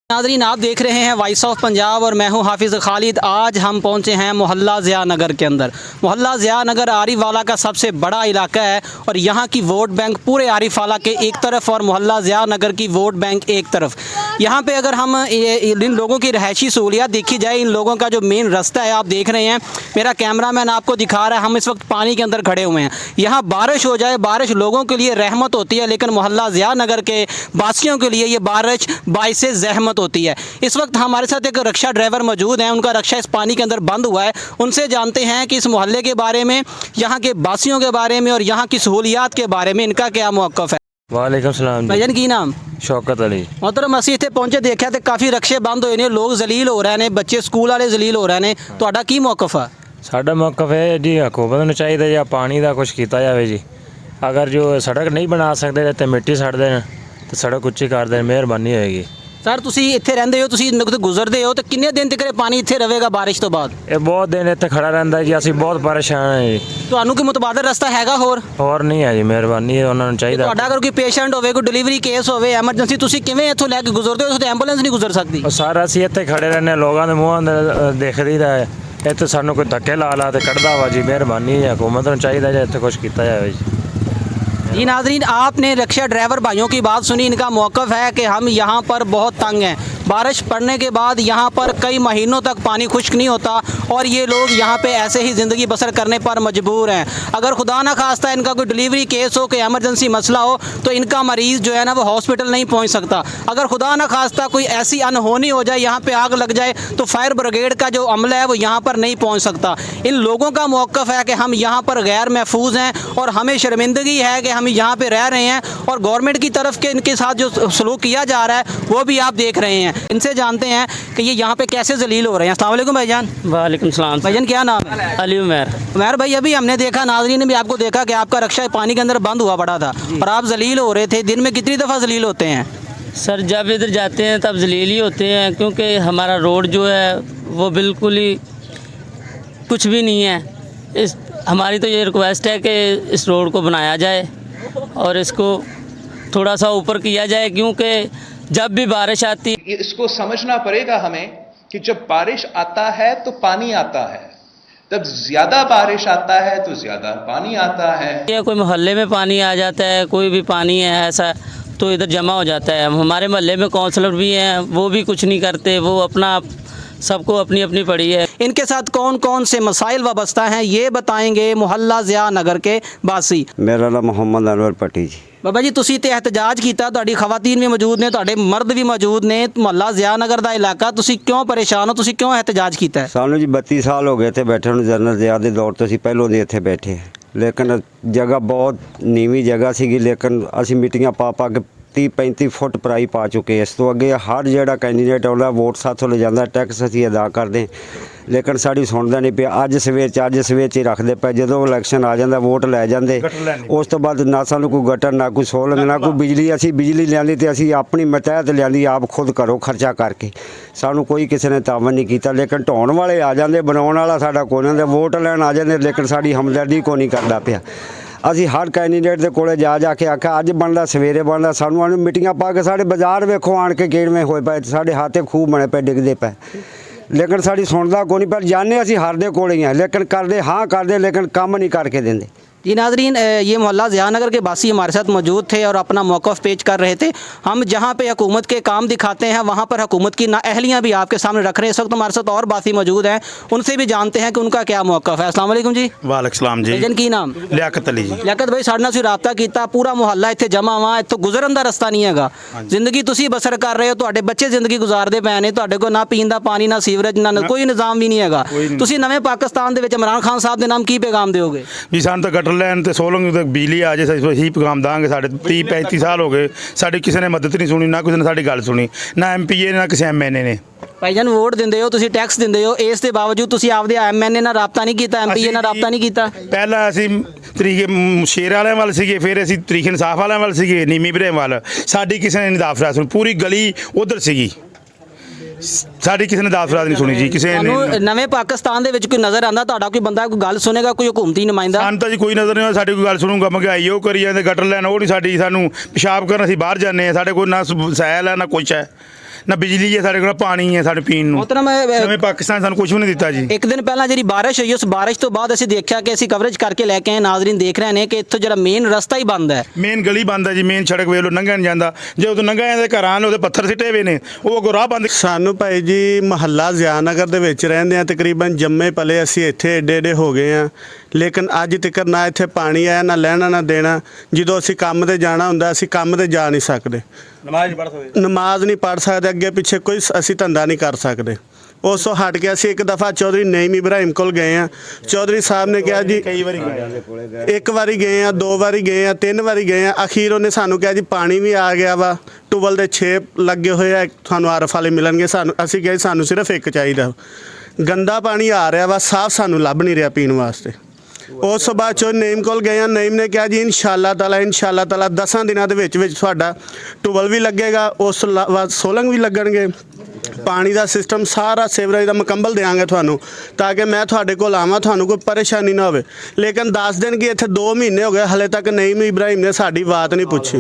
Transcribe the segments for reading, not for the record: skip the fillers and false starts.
नाज़रीन, आप देख रहे हैं वॉइस ऑफ पंजाब और मैं हूं हाफिज़ खालिद। आज हम पहुंचे हैं मोहल्ला ज़िया नगर के अंदर। मोहल्ला ज़िया नगर आरिफ वाला का सबसे बड़ा इलाका है और यहां की वोट बैंक पूरे आरिफ वाला के एक तरफ और मोहल्ला ज़िया नगर की वोट बैंक एक तरफ। यहां पे अगर हम इन लोगों की रहायशी सहूलियात देखी जाए, इन लोगों का जो मेन रास्ता है आप देख रहे हैं, मेरा कैमरामैन आपको दिखा रहा है, हम इस वक्त पानी के अंदर खड़े हुए हैं। यहाँ बारिश हो जाए, बारिश लोगों के लिए रहमत होती है, लेकिन मोहल्ला ज़िया नगर के वासियों के लिए ये बारिश बाइस ज़हमत होती है। इस वक्त हमारे साथ एक रक्षा ड्राइवर मौजूद हैं, उनका रक्षा इस पानी के अंदर बंद हुआ है। उनसे जानते हैं कि इस मोहल्ले के बारे में, यहाँ के वासियों के बारे में और यहाँ की सहूलियात के बारे में इनका क्या मौक़िफ़ है। वालेकुम सलाम भाईजान की नाम शौकत अली। मोहतरम, ਅਸੀਂ ਇੱਥੇ पहुंचे देखा तो काफ़ी रक्षे बंद होए ने, लोग जलील हो रहे हैं, बच्चे स्कूल वाले जलील हो रहे हैं, ਤੁਹਾਡਾ ਕੀ मौक़िफ़ है। साडा मौक़िफ़ है जी, हुकूमत ਨੂੰ ਚਾਹੀਦਾ ਜਾਂ ਪਾਣੀ ਦਾ ਕੁਝ ਕੀਤਾ ਜਾਵੇ ਜੀ। अगर जो सड़क नहीं बना सकते तो मिट्टी सड़ देन तो सड़क ਉੱਚੀ कर देन, मेहरबानी होएगी। सर ਤੁਸੀਂ ਇੱਥੇ ਰਹਿੰਦੇ ਹੋ, ਤੁਸੀਂ ਗੁਜ਼ਰਦੇ ਹੋ, तो किन्ने दिन तक पानी ਇੱਥੇ ਰਹੇਗਾ ਬਾਰਿਸ਼ ਤੋਂ ਬਾਅਦ। ਇਹ ਬਹੁਤ ਦਿਨ ਇੱਥੇ ਖੜਾ ਰਹਿੰਦਾ ਜੀ, ਅਸੀਂ ਬਹੁਤ ਪਰੇਸ਼ਾਨ ਹਾਂ ਜੀ। ਤੁਹਾਨੂੰ ਕੋਈ ਮੁਤਬਾਦਲ ਰਸਤਾ ਹੈਗਾ ਹੋਰ ਨਹੀਂ ਹੈ ਜੀ, ਮਿਹਰਬਾਨੀ ਉਹਨਾਂ ਨੂੰ ਚਾਹੀਦਾ। ਤੁਹਾਡਾ ਅਗਰ ਕੋਈ ਪੇਸ਼ੈਂਟ ਹੋਵੇ, ਕੋਈ ਡਿਲੀਵਰੀ ਕੇਸ ਹੋਵੇ, ਐਮਰਜੈਂਸੀ, ਤੁਸੀਂ ਕਿਵੇਂ ਇੱਥੋਂ ਲੈ ਕੇ ਗੁਜ਼ਰਦੇ ਹੋ? ਤੇ ਐਂਬੂਲੈਂਸ ਨਹੀਂ ਗੁਜ਼ਰ ਸਕਦੀ। ਉਹ ਸਾਰਾ ਅਸੀਂ ਇੱਥੇ ਖੜੇ ਰਹਿੰਦੇ, ਲੋਕਾਂ ਦੇ ਮੂੰਹਾਂ ਦੇ ਦੇਖਦੀਦਾ ਹੈ, ਇੱਥੇ ਸਾਨੂੰ ਕੋਈ ਧੱਕੇ ਲਾ ਤੇ ਕੱਢਦਾ ਵਾ ਜੀ। ਮਿਹਰਬਾਨੀ ਹੈ, हुकूमत ਨੂੰ ਚਾਹੀਦਾ ਜੀ ਇੱਥੇ ਕੁਝ ਕੀਤਾ ਜਾਵੇ जी। जी नाज़रीन, आपने रक्षा ड्राइवर भाइयों की बात सुनी। इनका मौक़िफ़ है कि हम यहाँ पर बहुत तंग हैं, बारिश पड़ने के बाद यहाँ पर कई महीनों तक पानी खुश्क नहीं होता और ये लोग यहाँ पे ऐसे ही ज़िंदगी बसर करने पर मजबूर हैं। अगर खुदा ना खास्ता इनका कोई डिलीवरी केस हो, कोई एमरजेंसी मसला हो, तो इनका मरीज़ जो है ना वो हॉस्पिटल नहीं पहुँच सकता। अगर खुदा ना खास्ता कोई ऐसी अनहोनी हो जाए, यहाँ पर आग लग जाए, तो फायर ब्रिगेड का जो अमला है वो यहाँ पर नहीं पहुँच सकता। इन लोगों का मौक़िफ़ है कि हम यहाँ पर गैर महफूज हैं और हमें शर्मिंदगी है कि हम यहाँ पे रह रहे हैं और गवर्नमेंट की तरफ के इनके साथ जो सलूक किया जा रहा है वो भी आप देख रहे हैं। इनसे जानते हैं कि ये यहाँ पे कैसे जलील हो रहे हैं। अस्सलाम वालेकुम भाईजान। वालेकुम सलाम। भाईजान क्या नाम है? अली उमर। उमर भाई, अभी हमने देखा, नाज़रीन ने भी आपको देखा कि आपका रक्षा पानी के अंदर बंद हुआ पड़ा था और आप जलील हो रहे थे। दिन में कितनी दफ़ा जलील होते हैं? सर जब इधर जाते हैं तब जलील ही होते हैं, क्योंकि हमारा रोड जो है वो बिल्कुल ही कुछ भी नहीं है। इस हमारी तो ये रिक्वेस्ट है कि इस रोड को बनाया जाए और इसको थोड़ा सा ऊपर किया जाए, क्योंकि जब भी बारिश आती है इसको समझना पड़ेगा हमें कि जब बारिश आता है तो पानी आता है, जब ज्यादा बारिश आता है तो ज्यादा पानी आता है। या कोई मोहल्ले में पानी आ जाता है, कोई भी पानी है ऐसा तो इधर जमा हो जाता है। हमारे मोहल्ले में काउंसलर भी हैं, वो भी कुछ नहीं करते, वो अपना सबको अपनी अपनी पड़ी है। इनके साथ कौन कौन से मसाइल वाबस्ता हैं ये बताएंगे मोहल्ला ज़िया नगर के वासी। मेरा नाम मोहम्मद अनवर पट्टी जी। बाबा जी, तुसी ते एहतजाज किया, तुहाडी खवातीन भी मौजूद ने, तुहाडे मर्द भी मौजूद ने, मोहल्ला ज़िया नगर दा इलाका, तुसी क्यों परेशान हो, तुसी क्यों एहतजाज किया है? सानू जी 32 साल हो गए थे बैठे ਨੂੰ जनरल ज़िया ਦੇ दौर तो ਅਸੀਂ ਪਹਿਲੋਂ ਦੇ ਇੱਥੇ ਬੈਠੇ, लेकिन जगह बहुत नीवी जगह ਸੀਗੀ, लेकिन ਅਸੀਂ ਮੀਟਿੰਗਾਂ ਪਾ ਕੇ 30-35 फुट पराई पा चुके। इस तो अगे हर जोड़ा कैंडीडेट आता वोट साथों ले जाता, टैक्स असी अदा करते, लेकिन साड़ी सुनता नहीं पिया। अज सवेर च रखते पे, जो इलैक्शन आ जाता वोट लै जाते, उस तो बाद ना सानू कोई गटर, ना कोई सोलंग, ना कोई बिजली। असी बिजली लियांदी तो असी अपनी मतहत लियांदी, आप खुद करो खर्चा करके, सानू कोई किसी ने तावन नहीं किया। लेकिन ढाउण वाले आ जाते, बनाने वाला साडा कोई नहीं, वोट लैन आ जाते, लेकिन साड़ी हमदर्दी को नहीं करता पिया। ਅਸੀਂ हर कैंडीडेट के कोले जा के आख्या अज बनता सवेरे बनता, सानू मीटिंगां पा के साढ़े बाजार वेखो आण के किवें होए पे, साढ़े हाथे खूह बने पे, डिगदे पे, लेकिन साड़ी सुनता कोई नहीं। पर जाने असीं हर दे कोले ही हैं, लेकिन करदे हाँ करदे, लेकिन काम नहीं करके देंदे। जी नाज़रीन, ये मोहल्ला ज़िया नगर के वासी हमारे साथ मौजूद थे और अपना मौक़िफ़ पेश कर रहे थे। हम जहाँ पे हुकूमत के काम दिखाते हैं वहाँ पर हुकूमत की नाअहलियाँ भी आपके सामने रख रहे हैं। इस वक्त हमारे साथ और वासी मौजूद हैं, उनसे भी जानते हैं कि उनका क्या मौक़िफ़ है। अस्सलाम वालेकुम जी। वालेकुम सलाम जी। भाईजान की नाम? लियाकत अली जी। लियाकत भाई, साढ़े नाल तुसीं राबता किया, पूरा मुहल्ला इत्थे जमा हुआ, इत्थों गुजरन दा रस्ता नहीं हैगा, जिंदगी तुसीं बसर कर रहे हो, तुहाडे बच्चे जिंदगी गुजारदे पए ने, तुहाडे कोल ना पीण दा पानी, ना सीवरेज, ना कोई निज़ाम भी नहीं हैगा। तुसीं नवें पाकिस्तान दे विच इमरान खान साहब दे नाम की पैगाम दिओगे? भी सानूं तां गटर लैन ते सोलंग तक बिजली आ जाए, यही पैगाम देंगे। साढ़े 30-35 साल हो गए, साड़ी किसी ने मदद नहीं सुनी, ना किसी ने साड़ी गल सुनी, ना MPA ने, ना किसी MNA ने। भाईजान वोट दिंदे हो, तुसीं टैक्स दिंदे हो, इस दे बावजूद तुसीं आपदे MNA नाल राबता नहीं कीता, MPA नाल राबता नहीं कीता? पहला असीं तरीके शेर वाले वाल सीगे, फिर असीं तरीके इंसाफ वाले वाल सीगे, नीमी भरे वाल, साड़ी किसी ने निदाफ रास सुनी, पूरी गली उधर सीगी, साड़ी किसी ने दास नहीं सुनी जी। किसी ने नवे पाकिस्तान दे विच कोई नज़र आंदा, तुहाडा कोई बंदा कोई गल सुनेगा, कोई हुकूमती नुमाइंदा? सानूं तां जी कोई नज़र नहीं आया, साडी कोई गल सुनूगा, महंगाई वो करी जाते, गटर लैन वो नहीं, साडी सानूं पेशाब करन असीं बाहर जाने, साढ़े कोई ना सैल है ना कुछ है, ਨਾ ਬਿਜਲੀ ਹੈ ਸਾਡੇ ਕੋਲ, ਪਾਣੀ ਹੈ ਸਾਡੇ ਪੀਣ ਨੂੰ। मोहतरम ਨਵੇਂ ਪਾਕਿਸਤਾਨ ਸਾਨੂੰ ਕੁਝ ਵੀ ਨਹੀਂ ਦਿੱਤਾ ਜੀ। एक दिन पहला जी बारिश हुई, उस बारिश तो बाद ਅਸੀਂ ਦੇਖਿਆ ਕਿ ਅਸੀਂ ਕਵਰੇਜ ਕਰਕੇ ਲੈ ਕੇ ਆਏ, ਨਾਜ਼ਰੀਨ ਦੇਖ ਰਹੇ ਨੇ ਕਿ ਇੱਥੋਂ ਜਿਹੜਾ ਮੇਨ ਰਸਤਾ ਹੀ ਬੰਦ ਹੈ। ਮੇਨ ਗਲੀ ਬੰਦ ਹੈ ਜੀ, ਮੇਨ ਸੜਕ ਵੇਖ ਲਓ, ਲੰਘਿਆ ਨਹੀਂ ਜਾਂਦਾ। ਜੇ ਉਦੋਂ ਲੰਘਿਆ ਜਾਂਦਾ ਘਰਾਂ ਨੇ ਉਹਦੇ ਪੱਥਰ ਸਿੱਟੇ ਹੋਏ ਨੇ, ਉਹ ਅੱਗੋਂ ਰਾਹ ਬੰਦ। ਸਾਨੂੰ ਭਾਈ ਜੀ ਮਹੱਲਾ ਜ਼ਿਆਨਗਰ ਦੇ ਵਿੱਚ ਰਹਿੰਦੇ ਆ, ਤਕਰੀਬਨ ਜੰਮੇ ਪਲੇ ਅਸੀਂ ਇੱਥੇ ਏਡੇ ਏਡੇ ਹੋ ਗਏ ਆ, ਲੇਕਿਨ ਅੱਜ ਤੱਕ ਨਾ ਇੱਥੇ ਪਾਣੀ ਆਇਆ, ਨਾ ਲੈਣਾ ਨਾ ਦੇਣਾ। ਜਦੋਂ ਅਸੀਂ ਕੰਮ ਤੇ ਜਾਣਾ ਹੁੰਦਾ ਅਸੀਂ ਕੰਮ ਤੇ ਜਾ ਨਹੀਂ ਸਕਦੇ, ਨਮਾਜ਼ ਨਹੀਂ ਪੜ੍ਹ ਸਕਦੇ, ਅੱਗੇ ਪਿੱਛੇ ਕੋਈ ਅਸੀਂ ਧੰਦਾ ਨਹੀਂ ਕਰ ਸਕਦੇ। ਉਸ ਤੋਂ ਹਟ ਕੇ ਅਸੀਂ ਇੱਕ ਦਫਾ ਚੌਧਰੀ ਨਈਮ ਇਬਰਾਹਿਮ ਕੋਲ ਗਏ ਆ। ਚੌਧਰੀ ਸਾਹਿਬ ਨੇ ਕਿਹਾ ਜੀ ਕਈ ਵਾਰੀ ਗਏ, ਇੱਕ ਵਾਰੀ ਗਏ ਆ, 2 ਵਾਰੀ ਗਏ ਆ, 3 ਵਾਰੀ ਗਏ ਆ। ਅਖੀਰ ਉਹਨੇ ਸਾਨੂੰ ਕਿਹਾ ਜੀ ਪਾਣੀ ਵੀ ਆ ਗਿਆ ਵਾ, ਟੂਬਲ ਦੇ 6 ਲੱਗੇ ਹੋਏ ਆ, ਤੁਹਾਨੂੰ ਆਰਫ ਵਾਲੇ ਮਿਲਣਗੇ। ਸਾਨੂੰ ਅਸੀਂ ਕਿਹਾ ਸਾਨੂੰ ਸਿਰਫ ਇੱਕ ਚਾਹੀਦਾ। ਗੰਦਾ ਪਾਣੀ ਆ ਰਿਹਾ ਵਾ, ਸਾਫ਼ ਸਾਨੂੰ ਲੱਭ ਨਹੀਂ ਰਿਹਾ ਪੀਣ ਵਾਸਤੇ। ਉਸ ਤੋਂ ਬਾਅਦ ਚੋਂ ਨਈਮ ਕੋਲ ਗਏ ਆ, ਨਈਮ ਨੇ ਕਿਹਾ ਜੀ ਇਨਸ਼ਾਅੱਲਾ ਤਾਲਾ 10 ਦਿਨਾਂ ਦੇ ਵਿੱਚ ਤੁਹਾਡਾ ਟੂਬਲ ਵੀ ਲੱਗੇਗਾ, ਉਸ ਤੋਂ ਬਾਅਦ ਸੋਲੰਗ ਵੀ ਲੱਗਣਗੇ, ਪਾਣੀ ਦਾ ਸਿਸਟਮ ਸਾਰਾ ਸੀਵਰੇਜ ਦਾ ਮੁਕੰਮਲ ਦੇਵਾਂਗੇ ਤੁਹਾਨੂੰ, ਤਾਂ ਕਿ ਮੈਂ ਤੁਹਾਡੇ ਕੋਲ ਆਵਾਂ, ਤੁਹਾਨੂੰ ਕੋਈ ਪਰੇਸ਼ਾਨੀ ਨਾ ਹੋਵੇ। ਲੇਕਿਨ 10 ਦਿਨ ਕੀ ਇੱਥੇ 2 ਮਹੀਨੇ ਹੋ ਗਏ, ਹਲੇ तक नईम इब्राहिम ने साड़ी बात नहीं पूछी।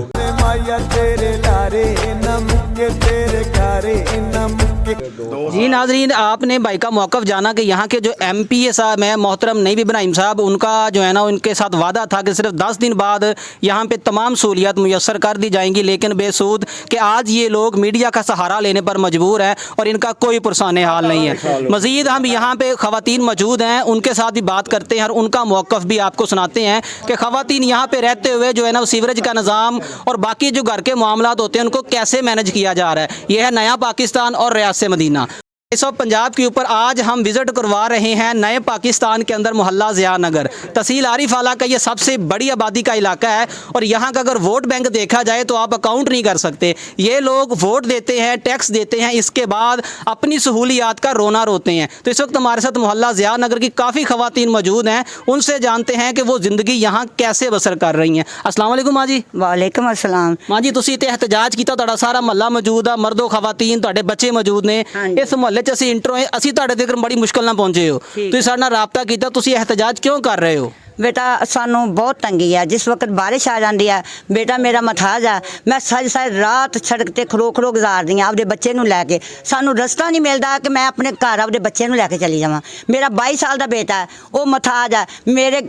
जी नाजरीन, आपने भाई का मौक़िफ़ जाना कि यहाँ के जो MPA साहब हैं मोहतरम नईम इब्राहिम साहब, उनका जो है ना उनके साथ वादा था कि सिर्फ 10 दिन बाद यहाँ पे तमाम सहूलियात मुयस्सर कर दी जाएंगी, लेकिन बेसूद कि आज ये लोग मीडिया का सहारा लेने पर मजबूर है और इनका कोई पुरसाने हाल नहीं है। मज़ीद हम यहाँ पे ख़वातीन मौजूद हैं, उनके साथ भी बात करते हैं और उनका मौक़िफ़ भी आपको सुनाते हैं कि ख़वातीन यहाँ पे रहते हुए जो है ना सीवरेज का निज़ाम और बाकी जो घर के मामलात होते हैं उनको कैसे मैनेज किया जा रहा है। यह है नया पाकिस्तान और रियासत मदीना। वॉइस ऑफ पंजाब के ऊपर आज हम विज़िट करवा रहे हैं नए पाकिस्तान के अंदर मोहल्ला ज़ियानगर, तहसील आरिफ वाला का ये सबसे बड़ी आबादी का इलाका है और यहाँ का अगर वोट बैंक देखा जाए तो आप अकाउंट नहीं कर सकते। ये लोग वोट देते हैं, टैक्स देते हैं, इसके बाद अपनी सहूलियात का रोना रोते हैं। तो इस वक्त हमारे साथ मोहल्ला ज़ियानगर की काफ़ी ख़वातीन मौजूद हैं, उनसे जानते हैं कि वो ज़िंदगी यहाँ कैसे बसर कर रही हैं। अस्सलाम वालेकुम माँ जी। वालेकुम अस्सलाम। माँ जी, तुसी इत्थे एहतजाज किया, तुहाडा सारा महल्ला मौजूद है, मर्दो खवातीन, तुहाडे बच्चे मौजूद ने। हाँ जी। इस मुहल्ले च असीं इंट्रो असीं तुहाडे तक बड़ी मुश्किल नाल पहुंचे हो, तुसीं साडे नाल राबता कीता, तुसीं एहतजाज क्यों कर रहे हो? बेटा सानू बहुत तंगी है, जिस वक्त बारिश आ जाती है, बेटा मेरा मथाज है, मैं सारी सारी रात सड़क ते खरो खरो गुजार दी आपदे बच्चे नूं लैके। सानू रस्ता नहीं मिलता कि मैं अपने घर आपदे बच्चे नूं लैके चली जावां। मेरा 22 साल दा बेटा है, वो मथाज है। मेरे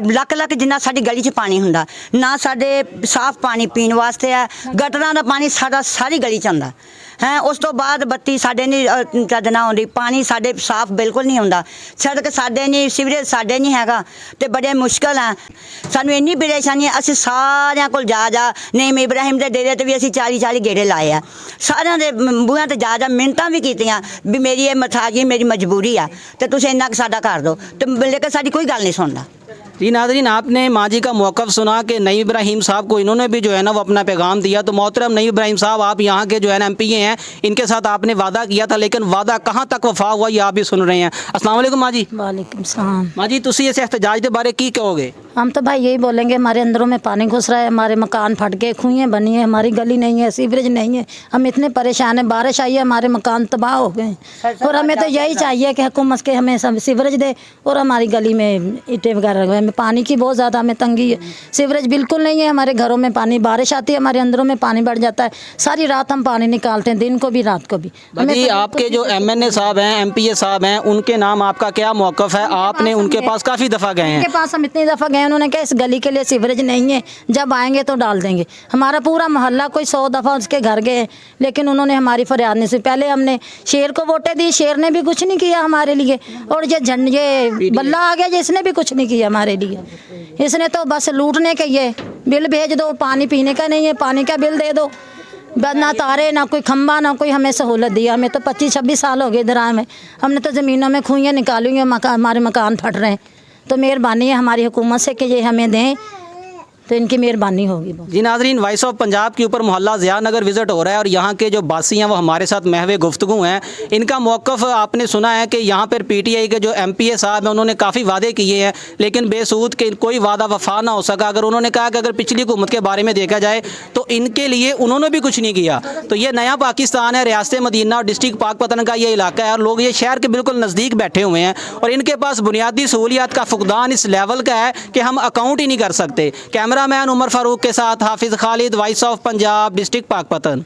लख लख जिन्ना साडी गली च पानी हुंदा, ना साडे साफ पानी पीण वास्ते है, गटरां दा पानी साडा सारी गली च आंदा है। उस तो बाद बत्ती साडे नहीं चज ना आउंदी, पानी साडे साफ बिल्कुल नहीं आउंदा, सड़क साडे नहीं, सीवरेज साडे नहीं हैगा, ते बड़े मुश्किल है। सानू इन्नी परेशानी है, असीं सारियां कोल जा नईम इब्राहिम दे डेरे ते भी असीं 40 गेड़े लाए आ, सारियां दे बूहियां ते जा मिन्नतां भी कीतियां भी मेरी ये मथाजी मेरी मजबूरी है ते तुसीं इन्ना साडा कर दो, ते लेकिन साडी कोई गल नहीं सुनदा। जी नाज़रीन, आपने माँ जी का मौक़िफ़ सुना कि नईम इब्राहिम साहब को इन्होंने भी जो है ना वो अपना पैगाम दिया। तो मोहतरम नईम इब्राहिम साहब, आप यहाँ के जो है ना MPA हैं, इनके साथ आपने वादा किया था, लेकिन वादा कहाँ तक वफा हुआ ये आप भी सुन रहे हैं। अस्सलाम वालेकुम माँ जी। वालेकुम सलाम। माँ जी, तुसी इस एहतजाज के बारे की कहोगे? हम तो भाई यही बोलेंगे, हमारे अंदरों में पानी घुस रहा है, हमारे मकान फट गए, खुइयाँ बनी है, हमारी गली नहीं है, सीवरेज नहीं है, हम इतने परेशान हैं। बारिश आई है, हमारे मकान तबाह हो गए और हमें तो यही चाहिए कि हुकूमत के हमें सीवरेज दे और हमारी गली में ईंटें वगैरह लगे। हमें पानी की बहुत ज़्यादा हमें तंगी है, सीवरेज बिल्कुल नहीं है, हमारे घरों में पानी, बारिश आती है हमारे अंदरों में पानी बढ़ जाता है, सारी रात हम पानी निकालते हैं, दिन को भी रात को भी। जी, आपके जो MNA साहब हैं, MPA साहब हैं, उनके नाम आपका क्या मौक़िफ़ है? आपने उनके पास काफ़ी दफ़ा गए हैं? उनके पास हम इतनी दफ़ा गए, उन्होंने कहा इस गली के लिए सीवरेज नहीं है, जब आएंगे तो डाल देंगे। हमारा पूरा मोहल्ला कोई 100 दफ़ा उसके घर गए, लेकिन उन्होंने हमारी फरियाद नहीं सुनी। पहले हमने शेर को वोटें दी, शेर ने भी कुछ नहीं किया हमारे लिए, और ये बल्ला आ गया जिसने भी कुछ नहीं किया हमारे लिए। इसने तो बस लूटने के ये बिल भेज दो, पानी पीने का नहीं है, पानी का बिल दे दो, ना तारे ना कोई खंबा ना कोई हमें सहूलत दिया। हमें तो 25-26 साल हो गए इधर आए में, हमने तो ज़मीनों में खुइयाँ निकाली हुई, हमारे मकान फट रहे हैं। तो मेहरबानी है हमारी हुकूमत से कि ये हमें दें, तो इनकी मेहरबानी होगी। जी नाज़रीन, वॉइस ऑफ पंजाब के ऊपर मोहल्ला ज़ियानगर विज़िट हो रहा है और यहाँ के जो बासी हैं वो हमारे साथ महवे गुफ्तगू हैं। इनका मौक़िफ़ आपने सुना है कि यहाँ पर PTI के जो MPA साहब हैं उन्होंने काफ़ी वादे किए हैं, लेकिन बेसूद के कोई वादा वफा ना हो सका। अगर उन्होंने कहा कि अगर पिछली हुकूमत के बारे में देखा जाए तो इनके लिए उन्होंने भी कुछ नहीं किया। तो ये नया पाकिस्तान है, रियासत मदीना और डिस्ट्रिक्ट पाकपतन का ये इलाका है और लोग ये शहर के बिल्कुल नज़दीक बैठे हुए हैं और इनके पास बुनियादी सहूलियात का फुकदान इस लेवल का है कि हम अकाउंट ही नहीं कर सकते। कैमरा मैन उमर फ़ारूक के साथ हाफिज़ Khalid, voice of Punjab, district Pakpattan.